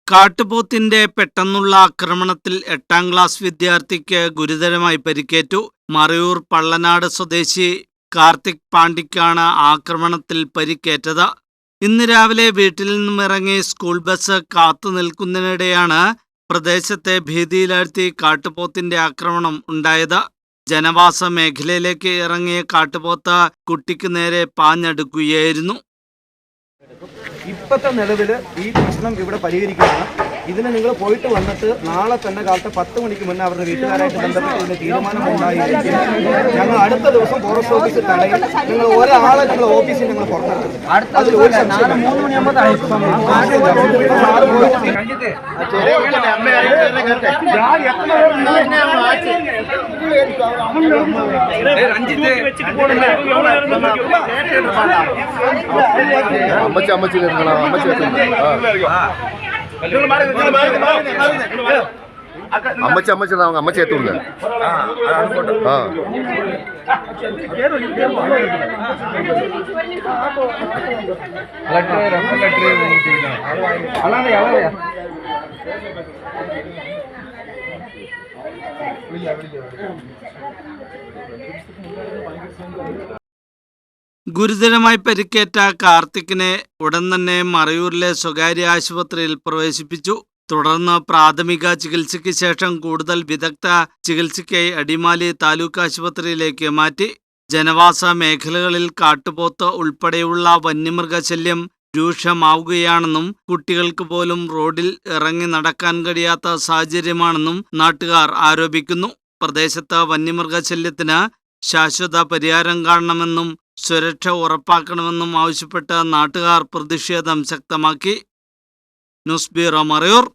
കാട്ടുപോത്തിന്റെ പെട്ടെന്നുള്ള ആക്രമണത്തിൽ 8ാം ക്ലാസ് വിദ്യാർത്ഥിക്ക് ഗുരുതരമായി പരിക്കേറ്റു. മറയൂർ പള്ളനാട് സ്വദേശി കാർത്തിക് പാണ്ഡിക്കാണ് ആക്രമണത്തിൽ പരിക്കേറ്റത്. ഇന്ന് രാവിലെ വീട്ടിൽ നിന്നും ഇറങ്ങി സ്കൂൾ ബസ് കാത്തു നിൽക്കുന്നതിനിടെയാണ് പ്രദേശത്തെ ഭീതിയിലാഴ്ത്തി കാട്ടുപോത്തിന്റെ ആക്രമണം ഉണ്ടായത്. ജനവാസ മേഖലയിലേക്ക് ഇറങ്ങിയ കാട്ടുപോത്ത് കുട്ടിക്ക് നേരെ പാഞ്ഞടുക്കുകയായിരുന്നു. ഇപ്പോഴത്തെ നിലവിൽ ഈ പ്രശ്നം ഇവിടെ പരിഹരിക്കുകയാണ്. ഇതിന് നിങ്ങൾ പോയിട്ട് വന്നിട്ട് നാളെ തന്നെ കാലത്ത് 10 മണിക്ക് മുന്നേ അവരുടെ വീട്ടുകാരായിട്ട് ബന്ധപ്പെട്ട് ഇതിന് തീരുമാനമുണ്ടായിരിക്കും. ഞങ്ങൾ അടുത്ത ദിവസം ഫോറസ്റ്റ് ഓഫീസിൽ തടയും. നിങ്ങൾ ഒരാളെ ഞങ്ങൾ ഓഫീസിൽ ഞങ്ങൾ പുറത്തിറക്കും. അമ്മച്ചി അമ്മച്ചി അമ്മച്ചി അമ്മച്ചി എത്തൂല്ല. ഗുരുതരമായി പരിക്കേറ്റ കാർത്തിക്കിനെ ഉടൻ തന്നെ മറയൂരിലെ സ്വകാര്യ ആശുപത്രിയിൽ പ്രവേശിപ്പിച്ചു. തുടർന്ന് പ്രാഥമിക ചികിത്സയ്ക്ക് ശേഷം കൂടുതൽ വിദഗ്ധ ചികിത്സയ്ക്കായി അടിമാലി താലൂക്ക് ആശുപത്രിയിലേക്ക് മാറ്റി. ജനവാസ മേഖലകളിൽ കാട്ടുപോത്ത് ഉൾപ്പെടെയുള്ള വന്യമൃഗശല്യം രൂക്ഷമാവുകയാണെന്നും കുട്ടികൾക്ക് പോലും റോഡിൽ ഇറങ്ങി നടക്കാൻ കഴിയാത്ത സാഹചര്യമാണെന്നും നാട്ടുകാർ ആരോപിക്കുന്നു. പ്രദേശത്ത് വന്യമൃഗശല്യത്തിന് ശാശ്വത പരിഹാരം കാണണമെന്നും സുരക്ഷ ഉറപ്പാക്കണമെന്നും ആവശ്യപ്പെട്ട് നാട്ടുകാർ പ്രതിഷേധം ശക്തമാക്കി. News bureau, Marayur.